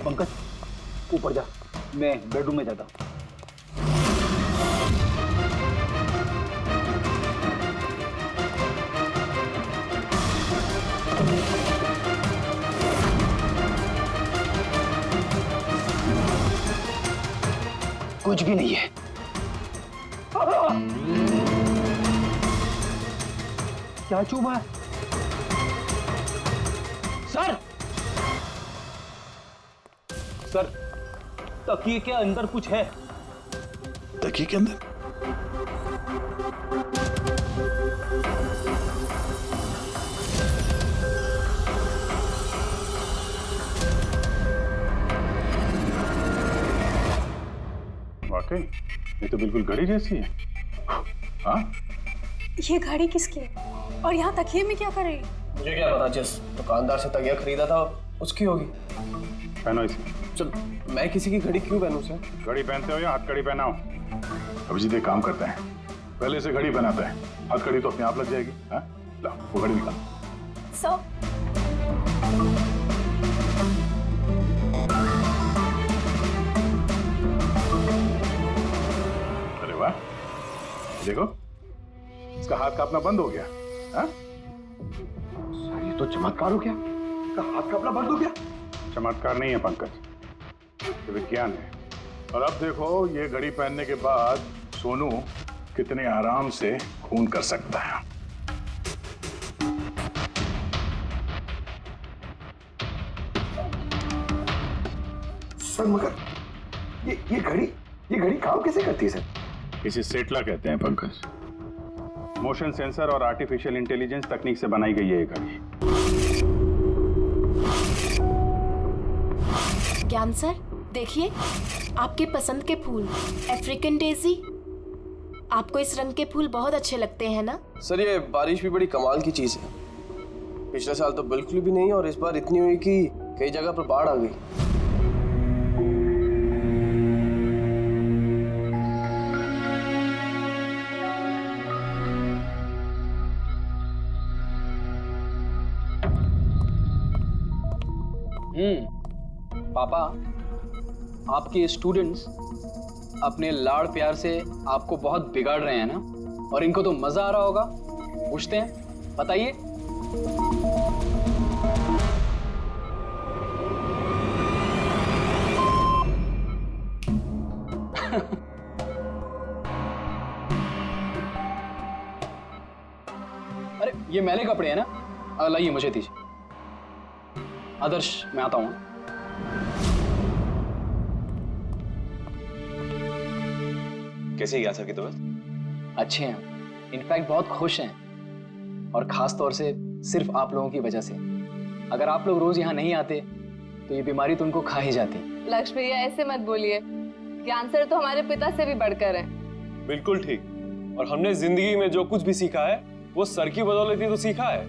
पंकज ऊपर जा, मैं बेडरूम में जाता हूँ। कुछ भी नहीं है। क्या चुभा है? सर, सर, तकिए के अंदर कुछ है। तकिए के अंदर? वाकई ये तो बिल्कुल घड़ी जैसी है। हाँ, ये घड़ी किसकी है और यहाँ तकिए में क्या कर रही है? मुझे क्या पता, जिस दुकानदार से तकिया खरीदा था उसकी होगी। पहनो इसे। चल, मैं किसी की घड़ी क्यों पहनूं सर? घड़ी पहनते हो या हथकड़ी पहनाओ? अभिजीत एक काम करते हैं, पहले से घड़ी पहनाते हैं, हथकड़ी तो अपने आप लग जाएगी। हाँ, ला वो घड़ी निकाल। सर, अरे वाह, देखो इसका हाथ कांपना बंद हो गया। हाँ? सर ये तो चमत्कार हो गया, इसका हाथ कांपना बंद हो गया। चमत्कार नहीं है पंकज, ये विज्ञान है। और अब देखो ये घड़ी पहनने के बाद सोनू कितने आराम से खून कर सकता है। सर मगर ये घड़ी काम कैसे करती है सर? इसे सेटला कहते हैं पंकज। मोशन सेंसर और आर्टिफिशियल इंटेलिजेंस तकनीक से बनाई गई है ये घड़ी। ज्ञान सर, देखिए आपके पसंद के फूल, अफ्रीकन डेजी। आपको इस रंग के फूल बहुत अच्छे लगते हैं ना? सर ये बारिश भी बड़ी कमाल की चीज है। पिछले साल तो बिल्कुल भी नहीं और इस बार इतनी हुई कि कई जगह पर बाढ़ आ गई। पापा, आपके स्टूडेंट्स अपने लाड़ प्यार से आपको बहुत बिगाड़ रहे हैं ना, और इनको तो मजा आ रहा होगा। पूछते हैं, बताइए। अरे ये मैले कपड़े हैं ना, लाइए मुझे दीजिए। आदर्श, मैं आता हूँ। कैसी है सर की तबीयत? अच्छे हैं, इनफैक्ट बहुत खुश हैं, और खास तौर से सिर्फ आप लोगों की वजह से। अगर आप लोग रोज यहाँ नहीं आते तो ये बीमारी तो उनको खा ही जाती। लक्ष्मी भैया ऐसे मत बोलिए, ज्ञान सर तो हमारे पिता से भी बढ़कर हैं। बिल्कुल ठीक, और हमने जिंदगी में जो कुछ भी सीखा है वो सर की बदौलत ही तो सीखा है।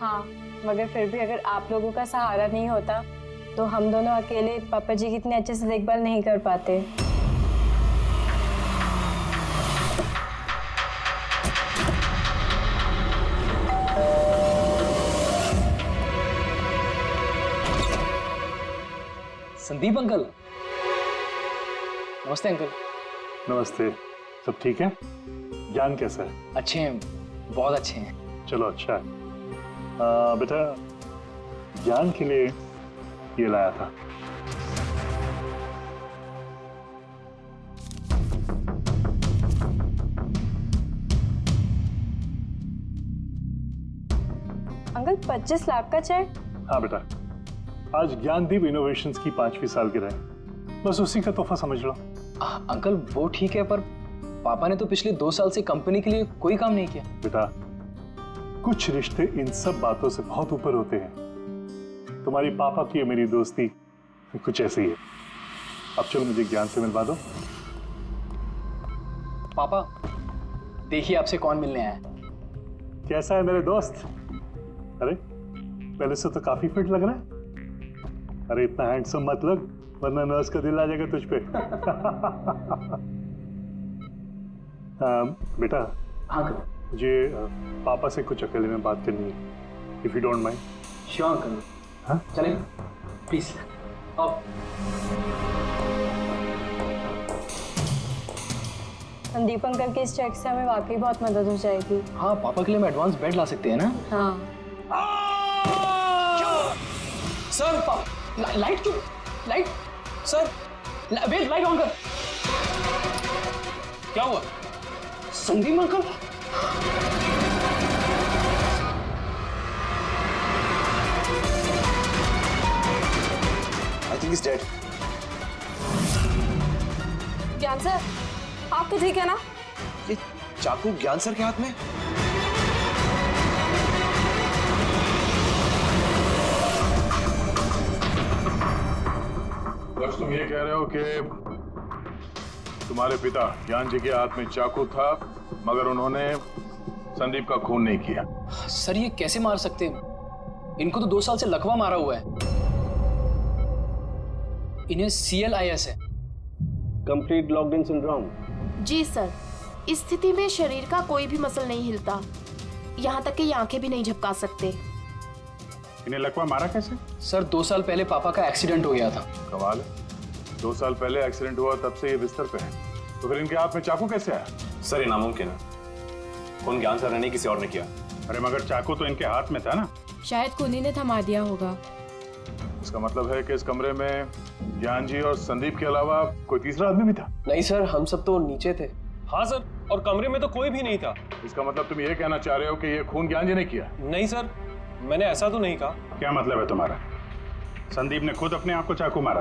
हाँ, मगर फिर भी अगर आप लोगों का सहारा नहीं होता तो हम दोनों अकेले पापा जी की इतने अच्छे से देखभाल नहीं कर पाते। संदीप अंकल, नमस्ते अंकल। नमस्ते, सब ठीक है? ज्ञान कैसा है? अच्छे हैं, बहुत अच्छे हैं। चलो अच्छा है। बेटा, ज्ञान के लिए ये लाया था। अंकल 25 लाख का चेक? हाँ बेटा, आज ज्ञानदीप इनोवेशंस की 5वीं सालगिरह है, बस उसी का तोहफा समझ लो। अंकल वो ठीक है, पर पापा ने तो पिछले 2 साल से कंपनी के लिए कोई काम नहीं किया। बेटा, कुछ रिश्ते इन सब बातों से बहुत ऊपर होते हैं। तुम्हारी पापा की और मेरी दोस्ती कुछ ऐसी है। अब चलो मुझे ज्ञान से मिलवा दो। पापा, देखिए आपसे कौन मिलने आया है। कैसा है मेरे दोस्त? अरे पहले से तो काफी फिट लग रहा है। अरे इतना हैंडसम मत लग, वरना नर्स का दिल आ जाएगा तुझ पे। बेटा, हाँ अंकल। मुझे पापा से कुछ अकेले में बात करनी है, if you don't mind. Sure uncle. हाँ, चलें प्लीज। अब संदीप अंकल के इस चेक से हमें वाकई बहुत मदद हो जाएगी। हाँ, पापा के लिए हम एडवांस बेड ला सकते हैं ना। हाँ सर लाइट क्यों? Light sir wait, light on कर। क्या हुआ? Sandeep uncle I think is dead. Gyan sir, आप तो ठीक है ना? ये चाकू ज्ञान सर के हाथ में? बस तुम ये कह रहे हो कि तुम्हारे पिता ज्ञान जी के हाथ में चाकू था, मगर उन्होंने संदीप का खून नहीं किया। सर, ये कैसे मार सकते हैं? इनको तो 2 साल से लकवा मारा हुआ है। इन्हें CLIS है, कंप्लीट लॉक्ड इन सिंड्रोम। जी सर, इस स्थिति में शरीर का कोई भी मसल नहीं हिलता, यहाँ तक कि ये आंखें भी नहीं झपका सकते। इन्हें लकवा मारा कैसे? सर 2 साल पहले पापा का एक्सीडेंट हो गया था। कमाल है, 2 साल पहले एक्सीडेंट हुआ, तब से ये बिस्तर पे है, तो फिर इनके हाथ में चाकू कैसे आया? सर, ये नामुमकिन है। खून ज्ञान सर ने नहीं, किसी और ने किया। अरे मगर चाकू तो इनके हाथ में था ना। शायद कुनी ने थमा दिया होगा। इसका मतलब है कि इस कमरे में ज्ञान जी और संदीप के अलावा कोई तीसरा आदमी भी था। नहीं सर, हम सब तो नीचे थे। हाँ सर, और कमरे में तो कोई भी नहीं था। इसका मतलब तुम ये कहना चाह रहे हो कि ये खून ज्ञान जी ने किया? नहीं सर, मैंने ऐसा तो नहीं कहा। क्या मतलब है तुम्हारा? संदीप ने खुद अपने आप को चाकू मारा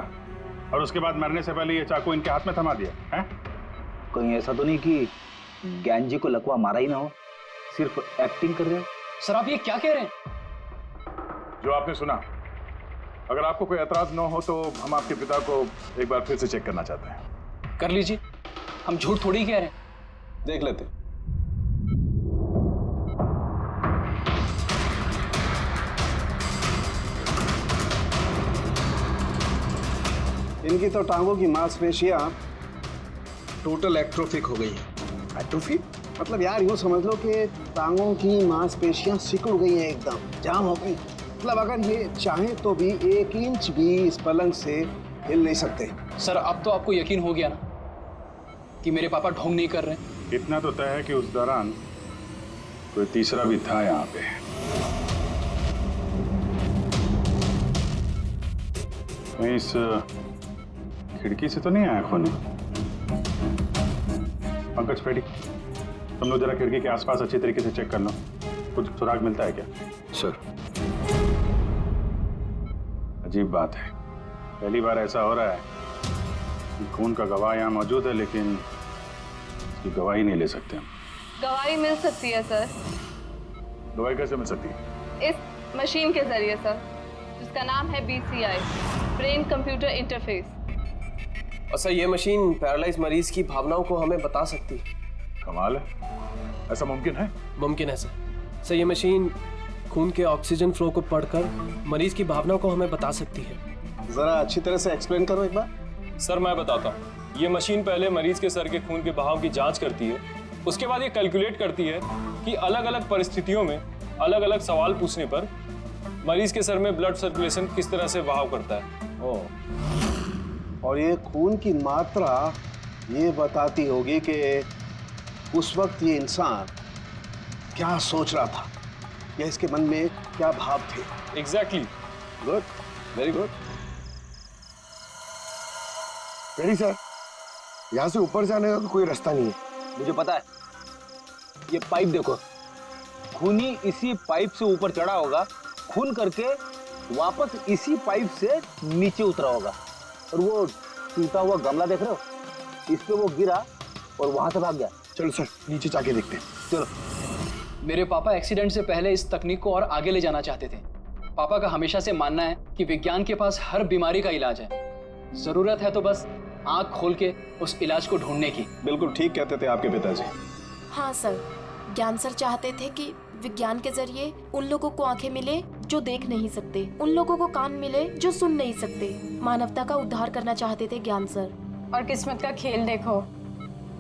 और उसके बाद मरने से पहले ये चाकू इनके हाथ में थमा दिया है? कहीं ऐसा तो नहीं कि ज्ञान जी को लकवा मारा ही ना हो, सिर्फ एक्टिंग कर रहे हो? सर आप ये क्या कह रहे हैं? जो आपने सुना, अगर आपको कोई एतराज न हो तो हम आपके पिता को एक बार फिर से चेक करना चाहते हैं। कर लीजिए, हम झूठ थोड़ी कह रहे हैं। देख लेते। इनकी तो टांगों की मांसपेशियां टोटल एट्रोफिक हो गई है। एट्रोफी? मतलब यार यूं समझ लो कि टांगों की मांसपेशियां सिकुड़ गई हैं, एकदम जाम हो गई। मतलब अगर ये चाहें तो भी 1 इंच भी इस पलंग से हिल नहीं सकते। सर अब तो आपको यकीन हो गया ना कि मेरे पापा ढोंग नहीं कर रहे हैं? इतना तो तय है कि उस दौरान कोई तीसरा भी था यहाँ पे। कहीं इस खिड़की से तो नहीं आया खून? पंकज, पेटी, तुम लोग जरा खिड़की के आसपास अच्छी तरीके से चेक कर लो, कुछ सुराग मिलता है क्या? सर अजीब बात है, पहली बार ऐसा हो रहा है कि खून का गवाह यहाँ मौजूद है, लेकिन इसकी गवाही नहीं ले सकते हम। गवाही मिल सकती है सर, गवाही कैसे मिल सकती है? इस मशीन के जरिए सर, जिसका नाम है BCI, ब्रेन कंप्यूटर इंटरफेस। और सर, ये मशीन पैरालाइज मरीज की भावनाओं को हमें बता सकती है। कमाल है, ऐसा मुमकिन है? मुमकिन है सर। सर, ये मशीन खून के ऑक्सीजन फ्लो को पढ़कर मरीज की भावनाओं को हमें बता सकती है। जरा अच्छी तरह से एक्सप्लेन करो एक बार। सर मैं बताता हूँ। ये मशीन पहले मरीज के सर के खून के बहाव की जांच करती है, उसके बाद ये कैलकुलेट करती है कि अलग अलग परिस्थितियों में अलग अलग सवाल पूछने पर मरीज के सर में ब्लड सर्कुलेशन किस तरह से बहाव करता है। और ये खून की मात्रा ये बताती होगी कि उस वक्त ये इंसान क्या सोच रहा था या इसके मन में क्या भाव थे। एग्जैक्टली। Good, very good. पेड़ी सर, यहाँ से ऊपर जाने का कोई रास्ता नहीं है। मुझे पता है, ये पाइप देखो, खूनी इसी पाइप से ऊपर चढ़ा होगा, खून करके वापस इसी पाइप से नीचे उतरा होगा। और वो टूटा हुआ गमला देख रहे हो, इस पे वो गिरा और वहां से भाग गया। चलो सर, नीचे जाके देखते हैं। चलो। मेरे पापा एक्सीडेंट से पहले इस तकनीक को और आगे ले जाना चाहते थे। पापा का हमेशा से मानना है कि विज्ञान के पास हर बीमारी का इलाज है, जरूरत है तो बस आंख खोल के उस इलाज को ढूंढने की। बिल्कुल ठीक कहते थे आपके पिताजी। हाँ सर, ज्ञान सर चाहते थे कि विज्ञान के जरिए उन लोगों को आंखें मिले जो देख नहीं सकते, उन लोगों को कान मिले जो सुन नहीं सकते। मानवता का उद्धार करना चाहते थे ज्ञान सर। और किस्मत का खेल देखो,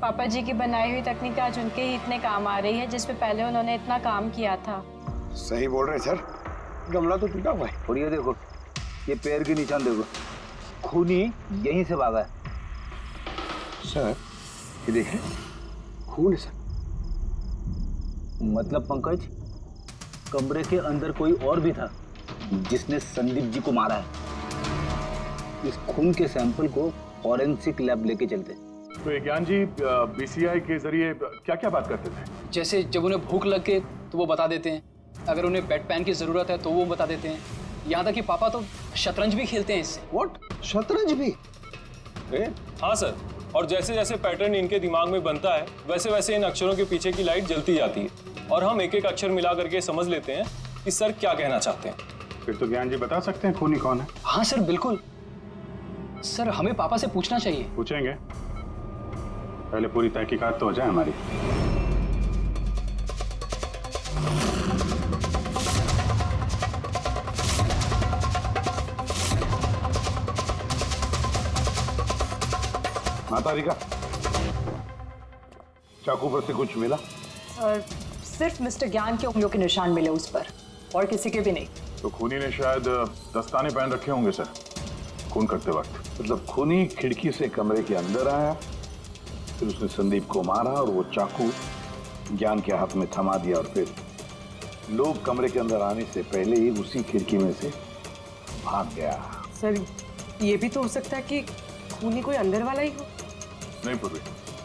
पापा जी की बनाई हुई तकनीक आज उनके ही इतने काम आ रही है जिस पे पहले उन्होंने इतना काम किया था। सही बोल रहे सर, गमला तो टूटा हुआ है। और ये देखो, ये पैर के निशान देखो, खूनी यहीं से भागा है। सर ये देखिए, खून है सर। मतलब पंकज, कमरे के अंदर कोई और भी था जिसने संदीप जी को मारा है। इस खून के सैंपल को फॉरेंसिक लैब लेके चलते। तो ये ज्ञान जी बीसीआई के जरिए क्या क्या बात करते थे? जैसे जब उन्हें भूख लगे तो वो बता देते हैं, अगर उन्हें बेड पैन की जरूरत है तो वो बता देते हैं। यहाँ तक कि पापा तो शतरंज भी खेलते हैं इससे। व्हाट? शतरंज भी? हाँ सर, और जैसे जैसे पैटर्न इनके दिमाग में बनता है वैसे वैसे इन अक्षरों के पीछे की लाइट जलती जाती है और हम एक एक अक्षर मिला करके समझ लेते हैं कि सर क्या कहना चाहते हैं। फिर तो ज्ञान जी बता सकते हैं खूनी कौन है? हाँ सर, बिल्कुल। सर हमें पापा से पूछना चाहिए। पूछेंगे, पहले पूरी तहकीकात तो हो जाए हमारी। माता रिका, चाकू पर से कुछ मिला? और सिर्फ मिस्टर ज्ञान के उंगलियों के निशान मिले उस पर, और किसी के भी नहीं। तो खूनी ने शायद दस्ताने पहन रखे होंगे सर खून करते वक्त। मतलब खूनी खिड़की से कमरे के अंदर आया, फिर उसने संदीप को मारा और वो चाकू ज्ञान के हाथ में थमा दिया, और फिर लोग कमरे के अंदर आने से पहले ही उसी खिड़की में से भाग गया। सर ये भी तो हो सकता है कि खूनी कोई अंदर वाला ही हो। नहीं पूर्वी,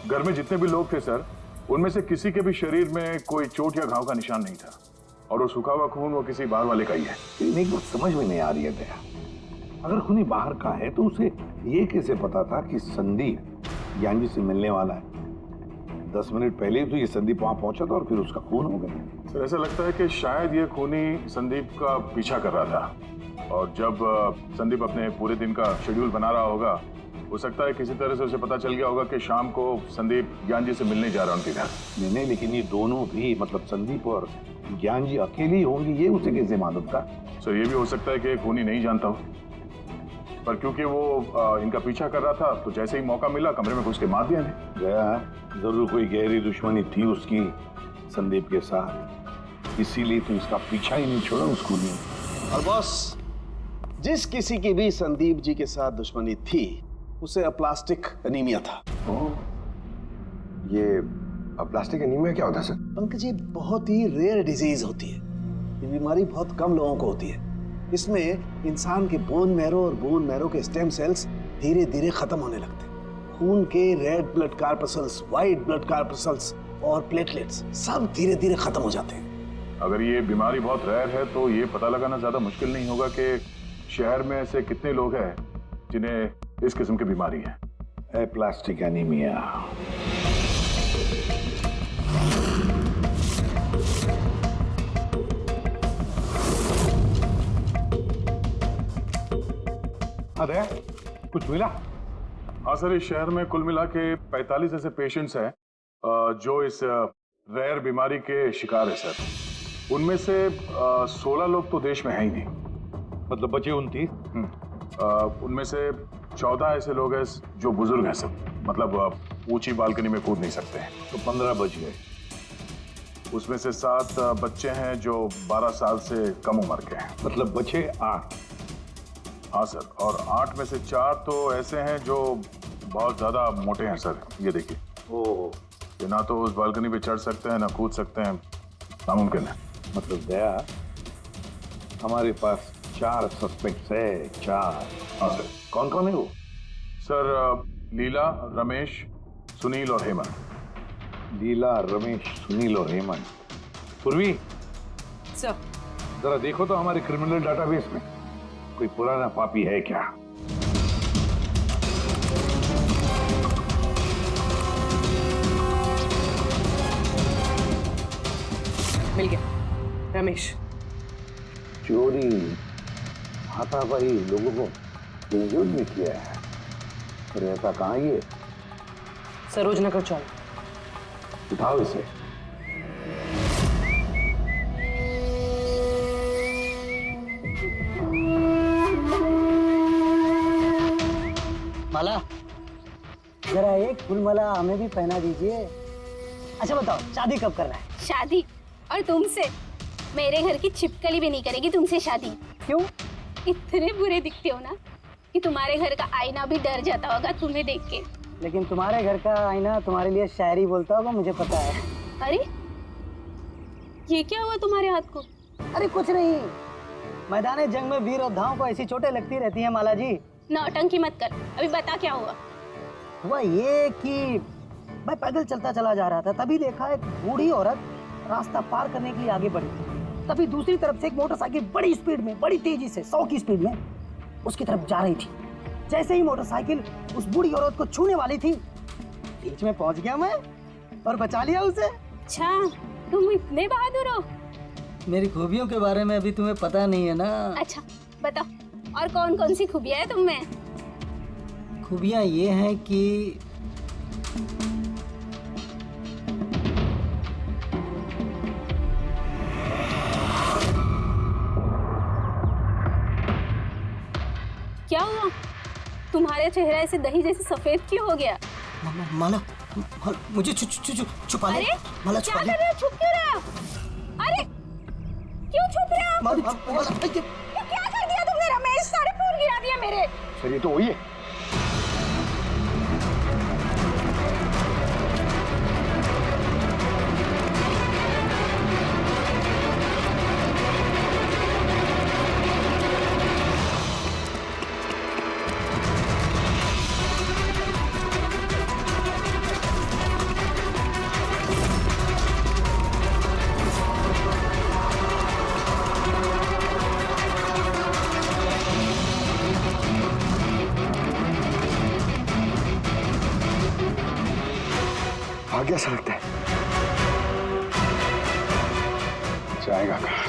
घर में जितने भी लोग थे सर, उनमें से किसी के भी शरीर में कोई चोट या घाव का निशान नहीं था, और वो सूखा हुआ खून वो किसी बाहर वाले का ही है। लेकिन एक बात समझ में नहीं आ रही है दया, अगर खूनी बाहर का है तो उसे ये कैसे पता था कि संदीप ज्ञान जी से मिलने वाला है? 10 मिनट पहले ही तो ये संदीप वहां पहुंचा था और फिर उसका खून हो गया। सर ऐसा लगता है कि शायद ये खूनी संदीप का पीछा कर रहा था, और जब संदीप अपने पूरे दिन का शेड्यूल बना रहा होगा, हो सकता है किसी तरह से उसे पता चल गया होगा कि शाम को संदीप ज्ञान जी से मिलने जा रहा है उनके घर। नहीं, लेकिन ये दोनों भी, मतलब संदीप और ज्ञान जी अकेले ही होंगे, ये उसे कैसे मालूम था? सर ये भी हो सकता है कि खूनी नहीं जानता हो, पर क्योंकि वो इनका पीछा कर रहा था तो जैसे ही मौका मिला कमरे में घुस के मार दिया इन्हें। गया, जरूर कोई गहरी दुश्मनी थी उसकी संदीप के साथ, इसीलिए तो इसका पीछा ही नहीं छोड़ा उस खूनी ने। और बॉस, जिस किसी की भी संदीप जी के साथ दुश्मनी थी उसे अप्लास्टिक एनीमिया था। ये अप्लास्टिक एनीमिया क्या होता है सर? पंकज, ये बहुत ही रेयर डिजीज होती है, ये बीमारी बहुत कम लोगों को होती है। इसमें इंसान के बोन मैरो और बोन मैरो के स्टेम सेल्स धीरे धीरे खत्म होने लगते हैं। खून के red blood corpuscles, white blood corpuscles और प्लेटलेट्स सब धीरे धीरे खत्म हो जाते हैं। अगर ये बीमारी बहुत रेयर है तो ये पता लगाना ज्यादा मुश्किल नहीं होगा कि शहर में ऐसे कितने लोग हैं जिन्हें इस किस्म की बीमारी है। Aplastic anaemia. अरे कुछ मिला? हाँ सर, इस शहर में कुल मिला के 45 ऐसे पेशेंट्स हैं जो इस रेयर बीमारी के शिकार है सर। उनमें से 16 लोग तो देश में हैं ही नहीं। मतलब बचे 29? उनमें से 14 ऐसे लोग हैं जो बुजुर्ग हैं सर, मतलब ऊंची बालकनी में कूद नहीं सकते हैं। तो 15 बच गए। उसमें से 7 बच्चे हैं जो 12 साल से कम उम्र के हैं। मतलब बचे 8? हाँ सर, और 8 में से 4 तो ऐसे हैं जो बहुत ज्यादा मोटे हैं सर। ये देखिए, ये ना तो उस बालकनी पे चढ़ सकते हैं ना कूद सकते हैं, नामुमकिन है। मतलब दया, हमारे पास 4 सस्पेक्ट्स है। 4? हाँ सर। कौन कौन है वो? सर लीला, रमेश, सुनील और हेमंत। लीला, रमेश, सुनील और हेमंत। पूर्वी सर, जरा देखो तो हमारे क्रिमिनल डाटाबेस में कोई पुराना पापी है क्या? मिल गया, रमेश। चोरी, हाथापाई, लोगों को इंजर्ड भी किया है। रहता कहाँ ये? सरोज नगर चौक। उठाओ इसे। माला, जरा एक फूल माला हमें भी पहना दीजिए। अच्छा बताओ, शादी कब करना है? शादी? और तुमसे? मेरे घर की छिपकली भी नहीं करेगी तुमसे शादी। क्यों? इतने बुरे दिखते हो ना, कि तुम्हारे घर का आईना भी डर जाता होगा तुम्हें देख के। लेकिन तुम्हारे घर का आईना तुम्हारे लिए शायरी बोलता होगा, मुझे पता है। अरे ये क्या हुआ तुम्हारे हाथ को? अरे कुछ नहीं, मैदान जंग में वीर योद्धाओं को ऐसी चोटें लगती रहती हैं माला जी। नौटंकी मत कर, अभी बता क्या हुआ। हुआ ये कि मैं पैदल चलता चला जा रहा था, तभी देखा एक बूढ़ी औरत रास्ता पार करने के लिए आगे बढ़ी थी। तभी दूसरी तरफ से एक मोटरसाइकिल बड़ी स्पीड में, बड़ी तेजी से 100 की स्पीड में उसकी तरफ जा रही थी। जैसे ही मोटरसाइकिल उस बूढ़ी औरत को छूने वाली थी, बीच में पहुंच गया मैं और बचा लिया उसे। अच्छा, तुम इतने बहादुर हो। मेरी खूबियों के बारे में अभी तुम्हें पता नहीं है ना। अच्छा बताओ, और कौन कौन सी खूबियां है तुम में? खूबियां ये हैं कि क्या हुआ? तुम्हारे चेहरा ऐसे दही जैसे सफेद क्यों हो गया? माला, मुझे छुपा ले। अरे माला क्या छुपा ले। कर रहे हो? छुप क्यों रहे हो? अरे क्यों छुप रहे हो? ये क्या कर दिया तुमने? रमेश, सारे फूल गिरा दिया मेरे। सर ये तो वही है। भाग्य से लगता है जाएगा कहाँ?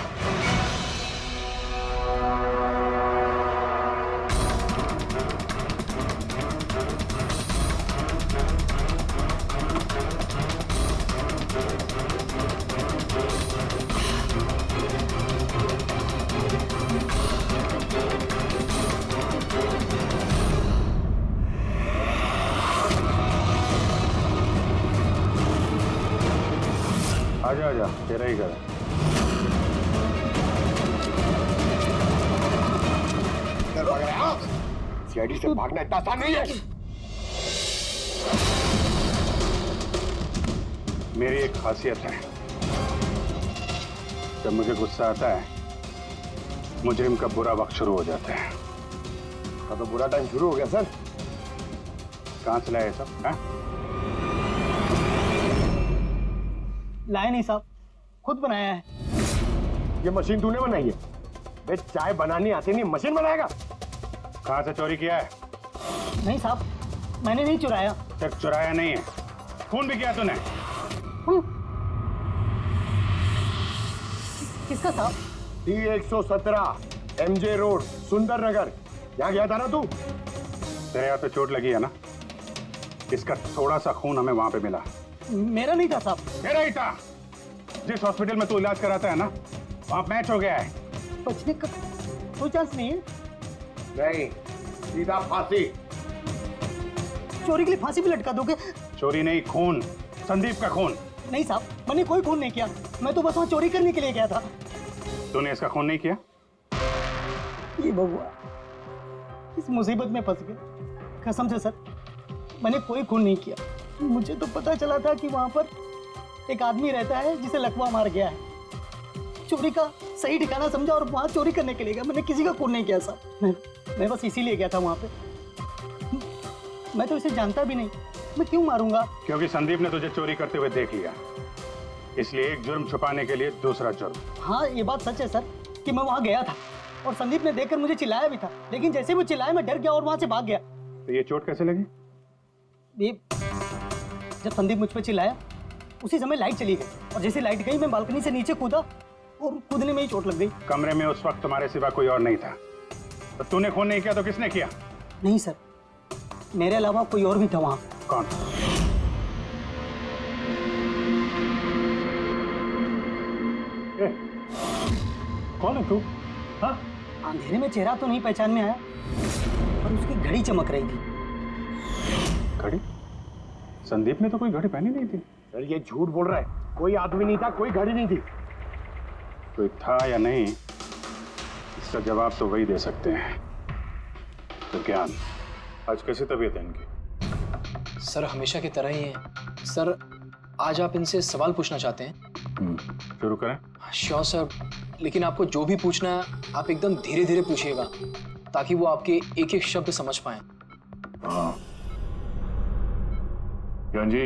आजा आजा, तेरा ही घर है। सीआईडी से भागना इतना आसान नहीं है। मेरी एक खासियत है, जब मुझे गुस्सा आता है मुजरिम का बुरा वक्त शुरू हो जाता है। का तो बुरा टाइम शुरू हो गया सर। कहाँ से लाया ये सब? हाँ? लाए नहीं साहब, खुद बनाया है। ये मशीन तूने बनाई है? बे चाय बनानी आती नहीं, मशीन बनाएगा? कहाँ से चोरी किया है? नहीं साहब, मैंने नहीं चुराया। सिर्फ चुराया नहीं है, खून भी किया तूने। किसका साहब? T117 MJ रोड, सुंदर नगर। यहाँ गया था ना तू? तेरे हाथ पे चोट लगी है ना, इसका थोड़ा सा खून हमें वहां पे मिला। मेरा नहीं था साहब। मेरा ही था। जिस हॉस्पिटल में तू इलाज कराता है ना, वहां मैच हो गया है। बचने का कोई चांस नहीं है। नहीं, सीधा फांसी। चोरी के लिए फांसी भी लटका दोगे? चोरी नहीं, खून, संदीप का खून। नहीं साहब, मैंने कोई खून नहीं किया, मैं तो बस वहाँ चोरी करने के लिए गया था। तूने इसका खून नहीं किया? ये बबुआ इस मुसीबत में फंस गए। कसम से सर, मैंने कोई खून नहीं किया। मुझे तो पता चला था कि वहाँ पर एक आदमी रहता है जिसे लकवा मार गया है। चोरी का सही ठिकाना समझा और वहाँ चोरी करने के लिए गया। मैंने किसी का खून नहीं किया साहब, मैं बस इसीलिए गया था वहाँ पे। मैं तो इसे जानता भी नहीं, मैं क्यों मारूंगा? क्योंकि संदीप ने तुझे चोरी करते हुए देख लिया, इसलिए एक जुर्म छुपाने के लिए दूसरा जुर्म। हाँ ये बात सच है सर कि मैं वहाँ गया था और संदीप ने देखकर मुझे चिल्लाया भी था, लेकिन जैसे वो चिल्लाया मैं डर गया और वहाँ से भाग गया। तो ये चोट कैसे लगी? ये जब संदीप मुझ पर चिल्लाया उसी समय लाइट चली गई और जैसे लाइट गई मैं बालकनी से नीचे कूदा और कूदने में ही चोट लग गई। कमरे में उस वक्त तुम्हारे सिवा कोई और नहीं था, तो तूने खून नहीं किया तो किसने किया? नहीं सर, मेरे अलावा कोई और भी था वहाँ। कौन? कौन है तू? हाँ? अंधेरे में चेहरा तो नहीं पहचान में आया, पर उसकी घड़ी चमक रही थी। घड़ी? संदीप ने तो कोई घड़ी पहनी नहीं थी। सर ये झूठ बोल रहा है, कोई आदमी नहीं था, कोई घड़ी नहीं थी। कोई था या नहीं, इसका जवाब तो वही दे सकते हैं। मिस्टर ज्ञान, आज कैसी तबीयत है इनकी? सर हमेशा की तरह ही है। सर आज आप इनसे सवाल पूछना चाहते हैं? शुरू करें। श्योर सर, लेकिन आपको जो भी पूछना है आप एकदम धीरे धीरे पूछिएगा ताकि वो आपके एक एक शब्द समझ पाए। हाँ ज्ञान जी,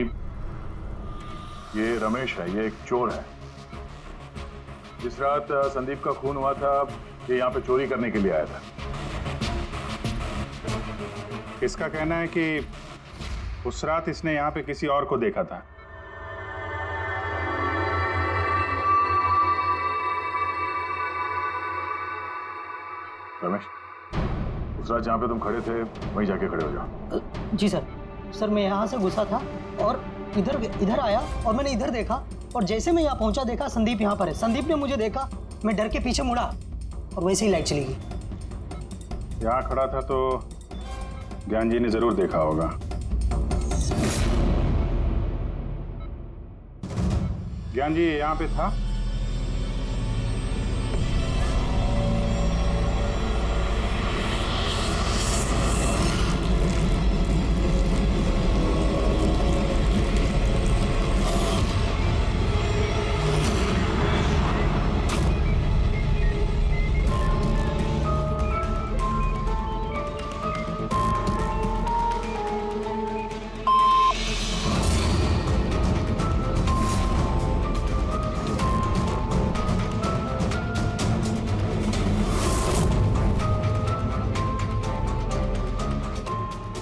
ये रमेश है, ये एक चोर है। जिस रात संदीप का खून हुआ था ये यहाँ पे चोरी करने के लिए आया था। इसका कहना है कि उस रात इसने यहाँ पे किसी और को देखा था। रमेश, उस रात जहाँ पे तुम खड़े थे वहीं जाके खड़े हो जाओ। जी सर। सर मैं यहाँ से घुसा था और इधर आया और मैंने इधर देखा और जैसे मैं यहाँ पहुँचा देखा संदीप यहाँ पर है। संदीप ने मुझे देखा, मैं डर के पीछे मुड़ा और वैसे ही लाइट चली गई। यहाँ खड़ा था तो ज्ञान जी ने जरूर देखा होगा। ज्ञान जी यहाँ पे था?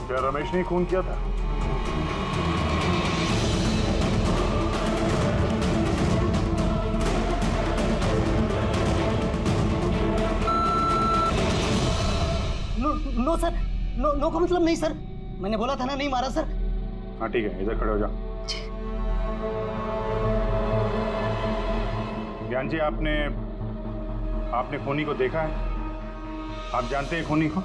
क्या रमेश ने खून किया था? नो सर, नो का मतलब नहीं सर। मैंने बोला था ना नहीं मारा सर। हाँ ठीक है, इधर खड़े हो जाओ। ज्ञान जी, आपने खूनी को देखा है? आप जानते हैं खूनी को?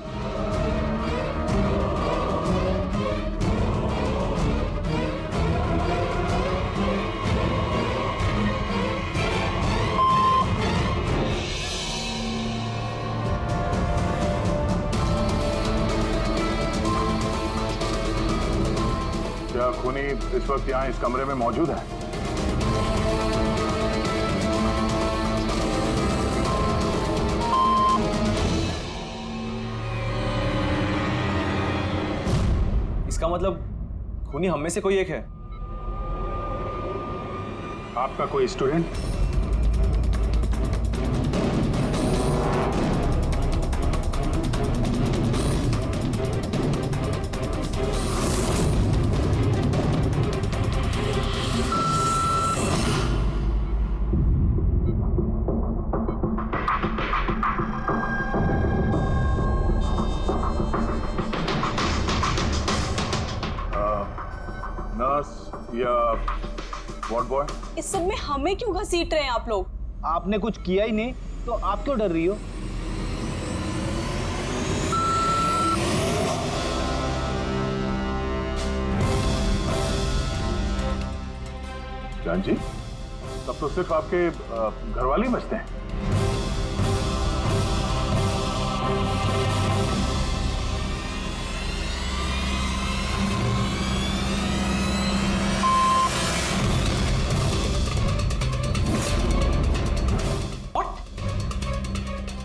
क्या खूनी इस वक्त यहाँ इस कमरे में मौजूद है? इसका मतलब खूनी हम में से कोई एक है। आपका कोई स्टूडेंट? नर्स या वार्ड बॉय? इस सब में हमें क्यों घसीट रहे हैं आप लोग? आपने कुछ किया ही नहीं तो आप क्यों डर रही हो? जान जी, तब तो सिर्फ आपके घर वाले ही बचते हैं।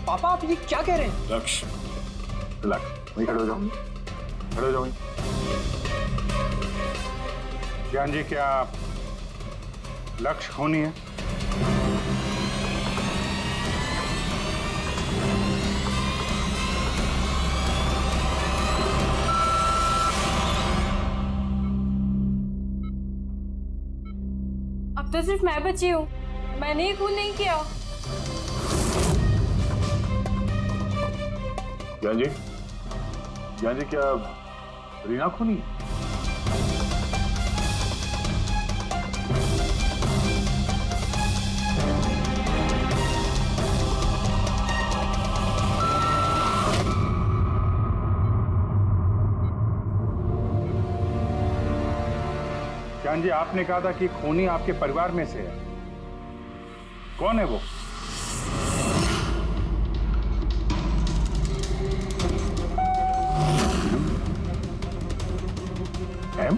पापा आप ये क्या कह रहे हैं? लक्ष्य, रिलैक्स, वहीं खड़े हो जाओ, खड़े हो जाओ वहीं। ज्ञान जी, क्या लक्ष्य खूनी है? अब तो सिर्फ मैं बची हूँ, मैंने ही खून नहीं किया। ज्ञान जी क्या रीना खूनी है? ज्ञान जी, आपने कहा था कि खूनी आपके परिवार में से है। कौन है वो? एम?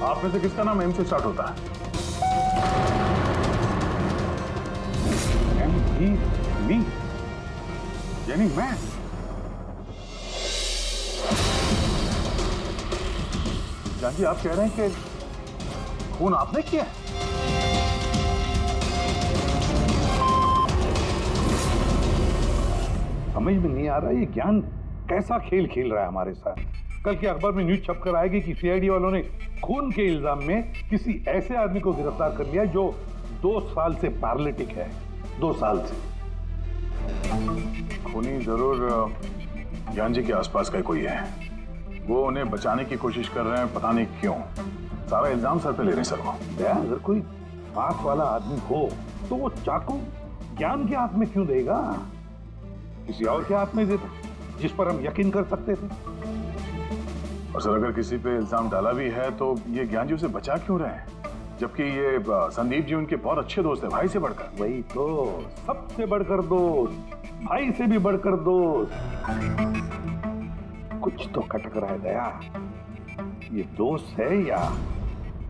आप में से किसका नाम एम से स्टार्ट होता है? एम ही मी, यानी मैं। जान जी, आप कह रहे हैं कि खून आपने किया है? समझ में नहीं आ रहा ये ज्ञान कैसा खेल खेल रहा है हमारे साथ। कल के अखबार में न्यूज छपकर आएगी कि सीआईडी वालों ने खून के इल्जाम में किसी ऐसे आदमी को गिरफ्तार कर लिया जो 2 साल से पैरालिटिक है। 2 साल से। खूनी जरूर ज्ञान जी के आसपास का कोई है। वो उन्हें बचाने की कोशिश कर रहे हैं, पता नहीं क्यों। सारा इल्जाम सर पे ले रहे हैं सर वो। अगर कोई पास वाला आदमी हो तो वो चाकू ज्ञान के हाथ में क्यों देगा? किसी और के हाथ में देता जिस पर हम यकीन कर सकते थे। और सर, अगर किसी पे इल्जाम डाला भी है तो ये ज्ञान जी उसे बचा क्यों रहे हैं? जबकि ये संदीप जी उनके बहुत अच्छे दोस्त है, भाई से बढ़कर। वही तो, सबसे बढ़कर दोस्त, भाई से भी बढ़कर दोस्त। कुछ तो खटक रहा है दया। ये दोस्त है या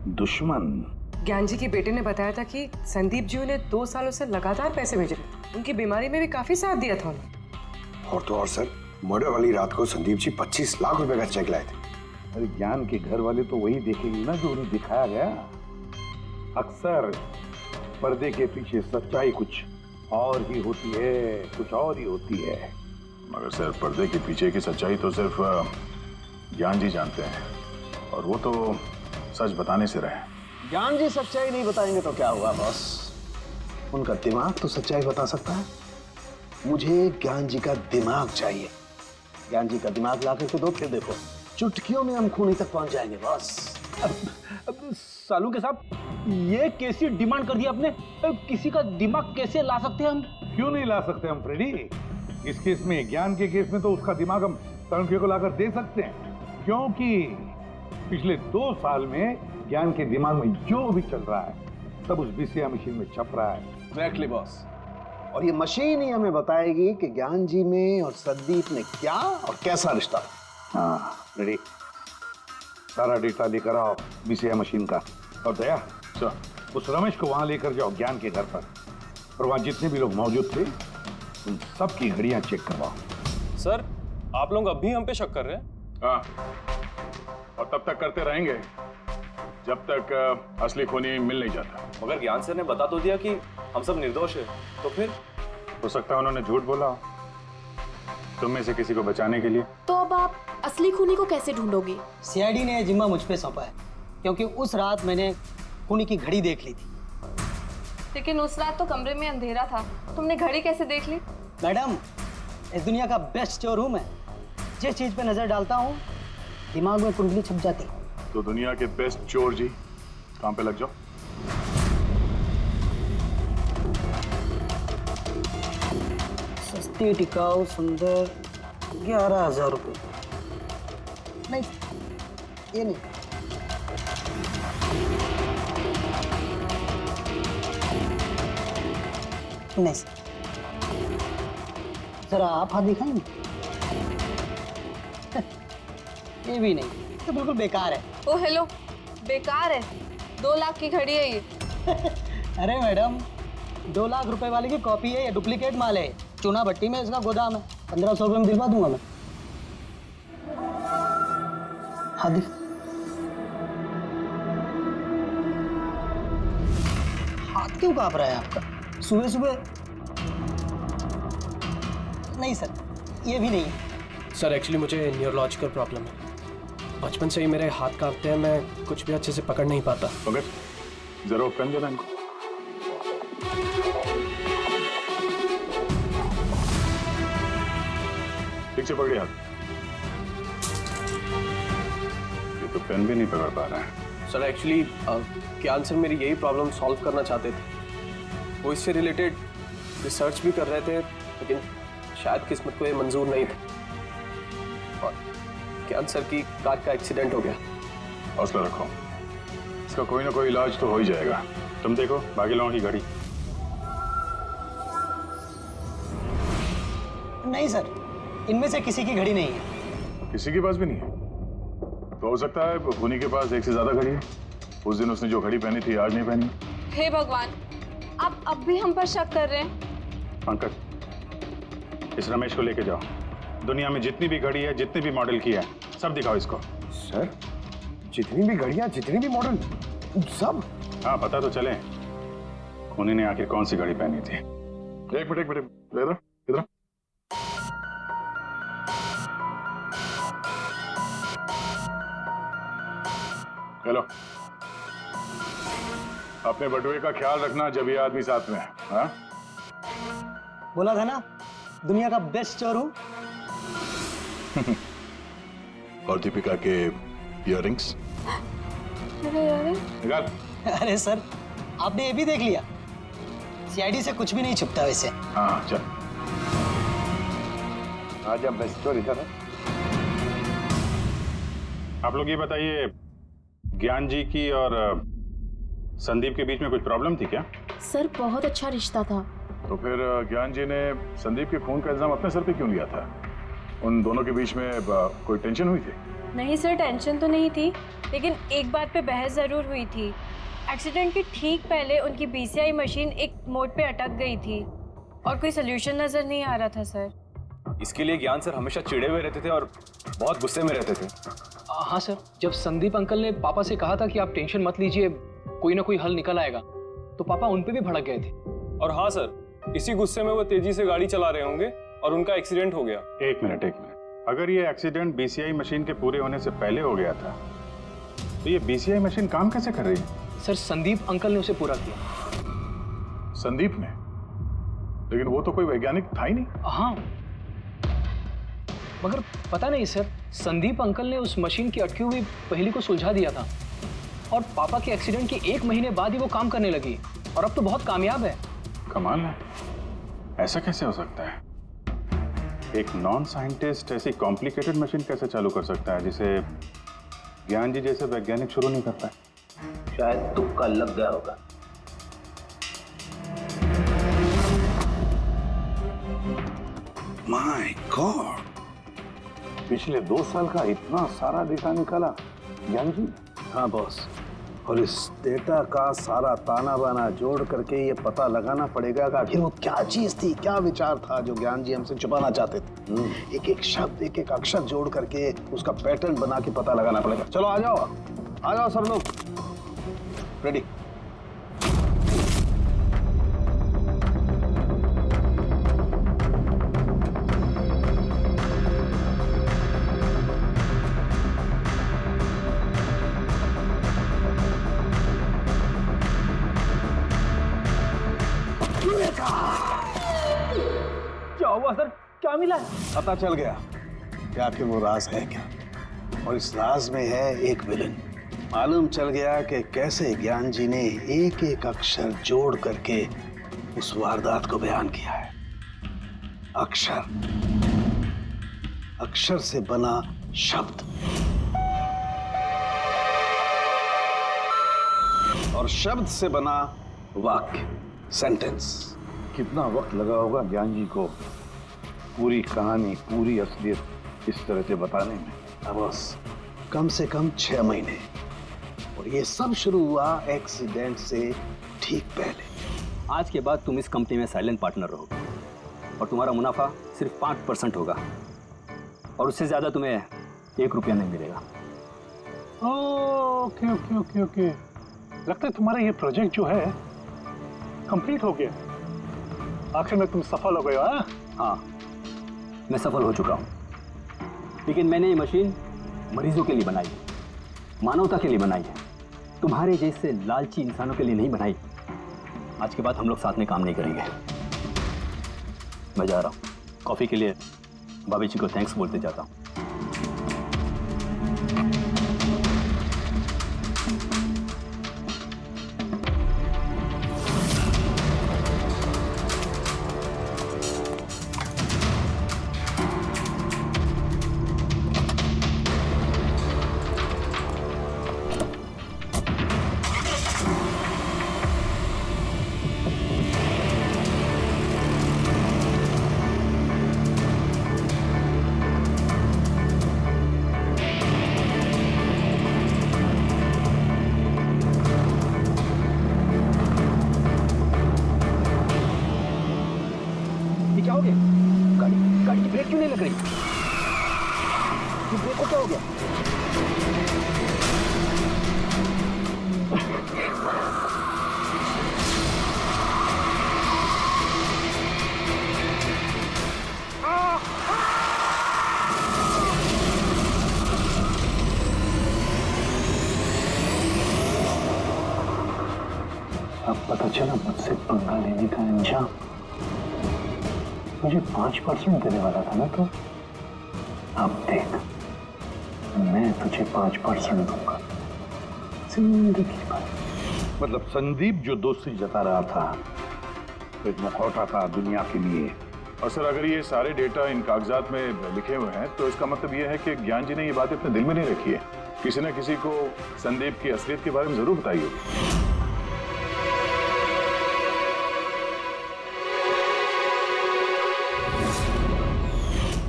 दुश्मन? ज्ञान जी के बेटे ने बताया था कि संदीप जी उन्हें 2 सालों से लगातार पैसे भेज रहे थे। उनकी बीमारी में भी काफी साथ दिया था उन्होंने। और तो और सर, मर्डर वाली रात को संदीप जी 25 लाख रुपए का चेक लाए थे। अरे ज्ञान के घर वाले तो वही देखेंगे ना जो उन्हें दिखाया गया। अक्सर पर्दे के पीछे सच्चाई कुछ और ही होती है, कुछ और ही होती है। मगर सर, पर्दे के पीछे की सच्चाई तो सिर्फ ज्ञान जी जानते हैं, और वो तो सच बताने से रहे। ज्ञान जी सच्चाई नहीं बताएंगे तो क्या हुआ बॉस? उनका दिमाग तो सच्चाई बता सकता है। मुझे ज्ञान जी का दिमाग चाहिए। ज्ञान जी का दिमाग ला करके दो, फिर देखो चुटकियों में हम खूनी तक पहुंच जाएंगे बॉस। अब सालू के साहब, ये कैसी डिमांड कर दी आपने? अब किसी का दिमाग कैसे ला सकते हैं हम? क्यों नहीं ला सकते हम फ्रेडी? इस केस में, ज्ञान के केस में तो उसका दिमाग हम तनुखे को लाकर दे सकते हैं, क्योंकि पिछले 2 साल में ज्ञान के दिमाग में जो भी चल रहा है सब उस बीसीआई मशीन में छप रहा है। Exactly boss. और ये मशीन ही हमें बताएगी कि ज्ञान जी में और संदीप में क्या और कैसा रिश्ता था। हाँ रेडी, सारा डेटा लेकर आओ बीसीआई मशीन का। और दया सर, उस रमेश को वहां लेकर जाओ ज्ञान के घर पर, और वहां जितने भी लोग मौजूद थे उन सबकी घड़ियां चेक करवाओ। सर, आप लोग अभी हम पे शक कर रहे हैं? हाँ, और तब तक करते रहेंगे जब तक असली खूनी मिल नहीं जाता। मगर ज्ञान सर ने बता तो दिया कि हम सब निर्दोष हैं, तो फिर? हो सकता है उन्होंने झूठ बोला हो तुम में से किसी को बचाने के लिए। तो अब आप असली खूनी को कैसे ढूंढोगे? सीआईडी ने जिम्मा मुझ पे सौंपा है, क्योंकि उस रात मैंने खूनी की घड़ी देख ली थी। लेकिन उस रात तो कमरे में अंधेरा था, तुमने घड़ी कैसे देख ली? मैडम, इस दुनिया का बेस्ट चोर हूँ मैं। जिस चीज पे नजर डालता हूँ दिमाग में कुंडली छप जाती। तो दुनिया के बेस्ट चोर जी, काम पे लग जाओ। सस्ती, टिकाऊ, सुंदर, 11,000 रुपये। नहीं, ये नहीं। नहीं सर, जरा आप हाथ दिखाएंगे? ये भी नहीं, तो बिल्कुल बेकार है। ओ हेलो, बेकार है? 2 लाख की घड़ी है ये। अरे मैडम, 2 लाख रुपए वाली की कॉपी है, ये डुप्लीकेट माल है। चूना भट्टी में इसका गोदाम है। 1500 रुपये में दिलवा दूंगा मैं। हाँ दिख, हाथ क्यों कांप रहा है आपका सुबह सुबह? नहीं सर, ये भी नहीं है। सर, एक्चुअली मुझे न्यूरोलॉजिकल प्रॉब्लम है। बचपन से ही मेरे हाथ कांपते हैं, मैं कुछ भी अच्छे से पकड़ नहीं पाता। मगर जरा पेन देना इनको। ठीक से पकड़िए हाथ। ये तो पेन भी नहीं पकड़ पा रहा है। सर, एक्चुअली ज्ञान सर मेरी यही प्रॉब्लम सॉल्व करना चाहते थे। वो इससे रिलेटेड रिसर्च भी कर रहे थे, लेकिन शायद किस्मत को ये मंजूर नहीं था, और ज्ञान सर की कार का एक्सीडेंट हो गया। हौसला रखो, इसका कोई ना कोई इलाज तो हो ही जाएगा। तुम देखो बाकी लोगों की घड़ी। नहीं सर, इनमें से किसी की घड़ी नहीं है। किसी के पास भी नहीं है? तो हो सकता है खूनी के पास एक से ज्यादा घड़ी है। उस दिन उसने जो घड़ी पहनी थी आज नहीं पहनी। हे भगवान, आप अब भी हम पर शक कर रहे हैं? पंकज, इस रमेश को लेके जाओ। दुनिया में जितनी भी घड़ी है, जितनी भी मॉडल की है, सब दिखाओ इसको। सर, जितनी भी घड़ियां, जितनी भी मॉडल, सब? हाँ, पता तो चले खूनी ने आखिर कौन सी घड़ी पहनी थी। एक मिनट इधर इधर। हेलो, अपने बटुए का ख्याल रखना जब ये आदमी साथ में है। हाँ? बोला था ना, दुनिया का बेस्ट चोर हूँ। और दीपिका के इयररिंग्स? निकाल। अरे सर, आपने ये भी देख लिया? सीआईडी से कुछ भी नहीं छुपता वैसे। हाँ चल। आज अब बेस्ट चोर इधर है। आप लोग ये बताइए, ज्ञान जी की और संदीप के बीच में कुछ प्रॉब्लम थी क्या? सर, बहुत अच्छा रिश्ता था। तो फिर ज्ञान जी ने संदीप के खून का इल्जाम अपने सर पे क्यों लिया था? उन दोनों के बीच में कोई टेंशन हुई थी? नहीं सर, टेंशन तो नहीं थी, लेकिन एक बात पे बहस जरूर हुई थी। एक्सीडेंट के ठीक पहले उनकी बीसीआई मशीन एक मोड़ पे अटक गई थी और कोई सोल्यूशन नजर नहीं आ रहा था सर। इसके लिए ज्ञान सर हमेशा चिढ़े हुए रहते थे और बहुत गुस्से में रहते थे। हाँ सर, जब संदीप अंकल ने पापा से कहा था कि आप टेंशन मत लीजिए, कोई ना कोई हल निकल आएगा, तो पापा उन पे भी भड़क गए थे। और हाँ सर, इसी गुस्से में वो तेजी से गाड़ी चला रहे होंगे और उनका एक्सीडेंट हो गया। एक मिनट। अगर ये एक्सीडेंट बीसीआई मशीन के पूरे होने से पहले हो गया था, तो ये बीसीआई मशीन काम कैसे कर रही है? सर, संदीप अंकल ने उसे पूरा किया। संदीप ने? लेकिन वो तो कोई वैज्ञानिक था ही नहीं। हाँ, मगर पता नहीं सर, संदीप अंकल ने उस मशीन की अटकी हुई पहेली को सुलझा दिया था और पापा के एक्सीडेंट के 1 महीने बाद ही वो काम करने लगी और अब तो बहुत कामयाब है। कमाल है, ऐसा कैसे हो सकता है? एक नॉन साइंटिस्ट ऐसी कॉम्प्लिकेटेड मशीन कैसे चालू कर सकता है जिसे ज्ञान जी जैसे वैज्ञानिक शुरू नहीं कर पाए? शायद तुक्का लग गया होगा। माय गॉड, पिछले 2 साल का इतना सारा डेटा निकाला ज्ञान जी। हाँ बॉस, और इस डेटा का सारा ताना बाना जोड़ करके ये पता लगाना पड़ेगा कि आखिर वो क्या चीज थी, क्या विचार था जो ज्ञान जी हमसे छुपाना चाहते थे। एक एक शब्द, एक एक अक्षर जोड़ करके उसका पैटर्न बना के पता लगाना पड़ेगा। चलो आ जाओ सब लोग, रेडी। क्या हुआ सर, क्या मिला? पता चल गया कि आखिर वो राज है क्या, और इस राज में है एक विलन। मालूम चल गया कि कैसे ज्ञान जी ने एक एक अक्षर जोड़ करके उस वारदात को बयान किया है। अक्षर से बना शब्द, और शब्द से बना वाक्य, सेंटेंस। कितना वक्त लगा होगा ज्ञान जी को पूरी कहानी, पूरी असलियत इस तरह से बताने में? बस कम से कम 6 महीने, और ये सब शुरू हुआ एक्सीडेंट से ठीक पहले। आज के बाद तुम इस कंपनी में साइलेंट पार्टनर रहोगे और तुम्हारा मुनाफा सिर्फ 5% होगा और उससे ज्यादा तुम्हें 1 रुपया नहीं मिलेगा। ओके ओके ओके ओके, लगता है तुम्हारा ये प्रोजेक्ट जो है कंप्लीट हो गया। आखिर में तुम सफल हो गए हो। हाँ, मैं सफल हो चुका हूँ, लेकिन मैंने ये मशीन मरीजों के लिए बनाई है, मानवता के लिए बनाई है, तुम्हारे जैसे लालची इंसानों के लिए नहीं बनाई। आज के बाद हम लोग साथ में काम नहीं करेंगे। मैं जा रहा हूँ, कॉफी के लिए भाभी जी को थैंक्स बोलते जाता हूँ। नहीं लकड़ी। देखो क्या हो गया। अब पता चला मुझसे पंगा लेने का अंजाम। मुझे 5% देने वाला था ना तो अब देख, मैं तुझे 5% दूंगा जिंदगी भर। मतलब संदीप जो दोस्ती जता रहा था, एक मुखौटा था दुनिया के लिए। और सर अगर ये सारे डेटा इन कागजात में लिखे हुए हैं तो इसका मतलब ये है कि ज्ञान जी ने ये बात अपने दिल में नहीं रखी है। किसी न किसी को संदीप की असलियत के बारे में जरूर बताई होगी।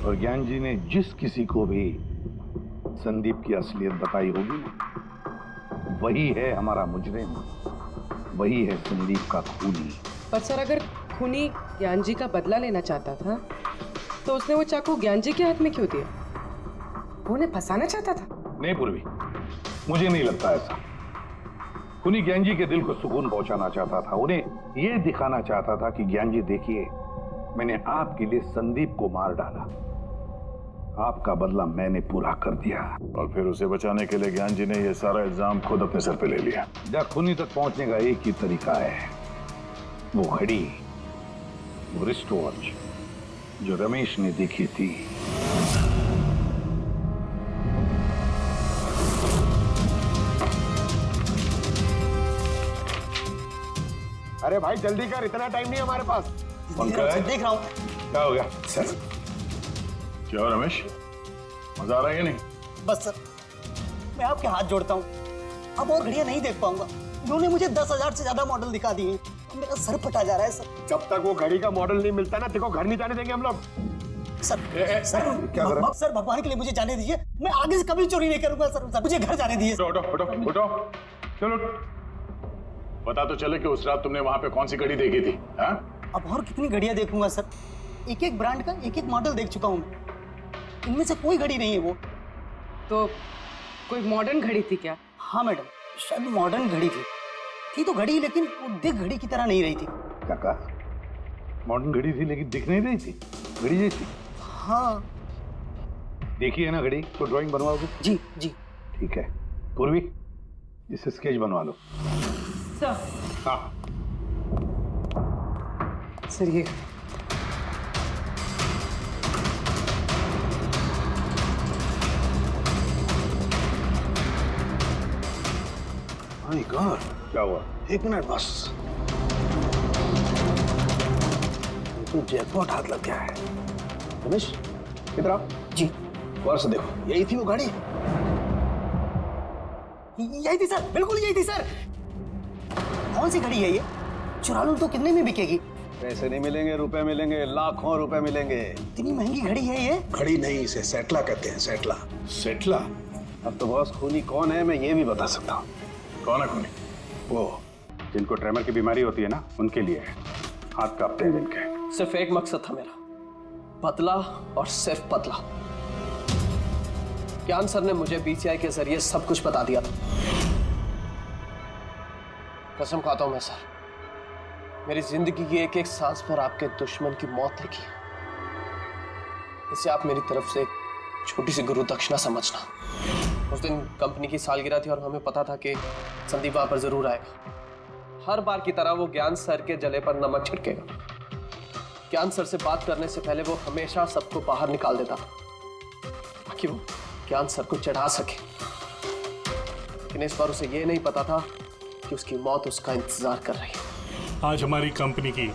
और ज्ञान जी ने जिस किसी को भी संदीप की असलियत बताई होगी, वही है हमारा मुजरिम, वही है संदीप का खूनी। पर सर अगर खूनी ज्ञान जी का बदला लेना चाहता था तो उसने वो चाकू ज्ञान जी के हाथ में क्यों दिया? वो उन्हें फंसाना चाहता था? नहीं पूर्वी, मुझे नहीं लगता ऐसा। खूनी ज्ञान जी के दिल को सुकून पहुंचाना चाहता था, उन्हें यह दिखाना चाहता था कि ज्ञान जी देखिए, मैंने आपके लिए संदीप को मार डाला, आपका बदला मैंने पूरा कर दिया। और फिर उसे बचाने के लिए ज्ञान जी ने यह सारा इल्जाम खुद अपने सर पे ले लिया। जब खूनी तक पहुंचने का एक ही तरीका है, वो घड़ी, वो रिस्ट वॉच जो रमेश ने देखी थी। अरे भाई जल्दी कर, इतना टाइम नहीं हमारे पास। देख रहा हूँ। क्या हो गया सर? क्या रमेश, मजा आ रहा है या नहीं? बस सर, मैं आपके हाथ जोड़ता हूँ, अब और घड़ियां नहीं देख पाऊंगा। इन्होंने मुझे 10,000 से ज्यादा मॉडल दिखा दिए, मेरा सर फटा जा रहा है सर। जब तक वो घड़ी का मॉडल नहीं मिलता ना, देखो घर नहीं जाने देंगे हम लोग। सर क्या कर रहा है? सर भगवान के लिए मुझे जाने दीजिए, मैं आगे से कभी चोरी नहीं करूंगा सर, मुझे घर जाने दीजिए। उठो, चलो पता तो चले कि उस रात तुमने वहां पे कौन सी घड़ी देखी थी। हाँ? अब और कितनी घड़ियां देखूंगा सर, एक एक ब्रांड का एक एक मॉडल देख चुका हूँ मैं, इनमें से कोई घड़ी नहीं है वो। तो कोई मॉडर्न घड़ी थी क्या? हाँ मैडम, शायद मॉडर्न घड़ी थी तो घड़ी, लेकिन वो दिख घड़ी की तरह नहीं रही थी। क्या कहा? मॉडर्न घड़ी थी लेकिन दिख नहीं रही थी, घड़ी जैसी? हाँ। देखी है ना घड़ी, तो ड्राइंग बनवाओगे? जी जी ठीक है। पूर्वी, इसे स्केच बनवा लो। सर। हाँ सर ये माय गॉड, क्या हुआ? एक मिनट बस, तो जैकपॉट हाथ लग गया है। रमेश इधर आओ। जी। गौर से देखो, यही थी वो गाड़ी? यही थी सर, बिल्कुल यही थी सर। कौन सी घड़ी है ये? चुरा लूं तो कितने में बिकेगी? पैसे नहीं मिलेंगे, रुपए मिलेंगे, लाखों रुपए मिलेंगे। इतनी महंगी घड़ी है ये? घड़ी नहीं, इसे सेटला कहते हैं, सेटला। सेटला? अब तो बॉस खूनी कौन है मैं ये भी बता सकता हूँ। कौन है खूनी? वो जिनको ट्रेमर की बीमारी होती है ना, उनके लिए है, हाथ कांपते हैं जिनके। सिर्फ एक मकसद था मेरा, बदला, और सिर्फ बदला। ज्ञान सर ने मुझे बीसीआई के जरिए सब कुछ बता दिया था। कसम खाता हूं मैं सर, मेरी जिंदगी की एक एक सांस पर आपके दुश्मन की मौत लिखी है। इसे आप मेरी तरफ से एक छोटी सी गुरु दक्षिणा समझना। उस दिन कंपनी की सालगिरह थी और हमें पता था कि संदीप वहां पर जरूर आएगा। हर बार की तरह वो ज्ञान सर के जले पर नमक छिड़केगा। ज्ञान सर से बात करने से पहले वो हमेशा सबको बाहर निकाल देता ताकि वो ज्ञान सर को चढ़ा सके। लेकिन इस बार उसे ये नहीं पता था कि उसकी मौत उसका इंतजार कर रही है। आज हमारी कंपनी की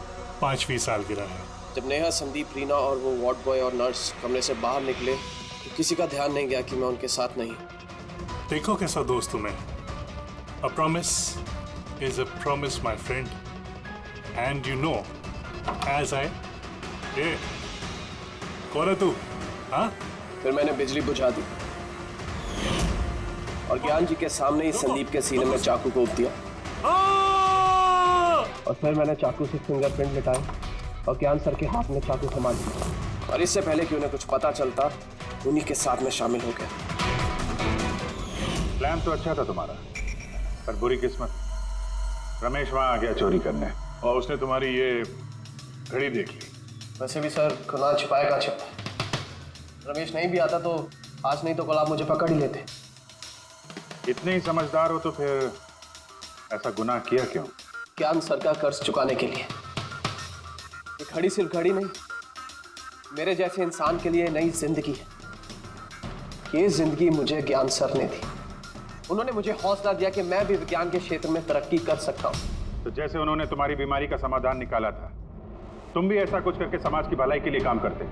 5वीं सालगिरह है। जब नेहा, संदीप, रीना और वो वार्ड बॉय और नर्स कमरे से बाहर निकले तो किसी का ध्यान नहीं गया कि मैं उनके साथ नहीं। देखो कैसा दोस्त हूं मैं। A promise is a promise, my friend. And you know, as I... कौन है तू? हाँ? फिर मैंने बिजली बुझा दी और ज्ञान जी के सामने ही संदीप के सीने में चाकू घोंप दिया। और फिर मैंने चाकू से फिंगरप्रिंट मिटाए और ज्ञान सर के हाथ में चाकू थमा दिया। और इससे पहले कि उन्हें कुछ पता चलता उन्हीं के साथ में शामिल हो गया। प्लान तो अच्छा था तुम्हारा, पर बुरी किस्मत, रमेश वहां आ गया चोरी करने और उसने तुम्हारी ये घड़ी देख ली। वैसे भी सर, कुणाल छिपाए का छिपा, रमेश नहीं भी आता तो आज नहीं तो कल आप मुझे पकड़ ही लेते। इतने ही समझदार हो तो फिर ऐसा गुनाह किया क्यों? ज्ञान सर का कर्ज चुकाने के लिए। ये घड़ी सिर्फ घड़ी नहीं, मेरे जैसे इंसान के लिए नई जिंदगी है। ये जिंदगी मुझे ज्ञान सर ने दी। उन्होंने मुझे हौसला दिया कि मैं भी विज्ञान के क्षेत्र में तरक्की कर सकता हूँ। तो जैसे उन्होंने तुम्हारी बीमारी का समाधान निकाला था, तुम भी ऐसा कुछ करके समाज की भलाई के लिए काम करते।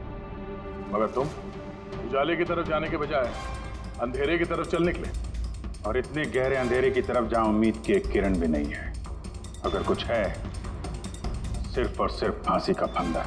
मगर तुम उजाले की तरफ जाने के बजाय अंधेरे की तरफ चल निकले। और इतने गहरे अंधेरे की तरफ जहां उम्मीद की एक किरण भी नहीं है। अगर कुछ है, सिर्फ और सिर्फ फांसी का फंदा।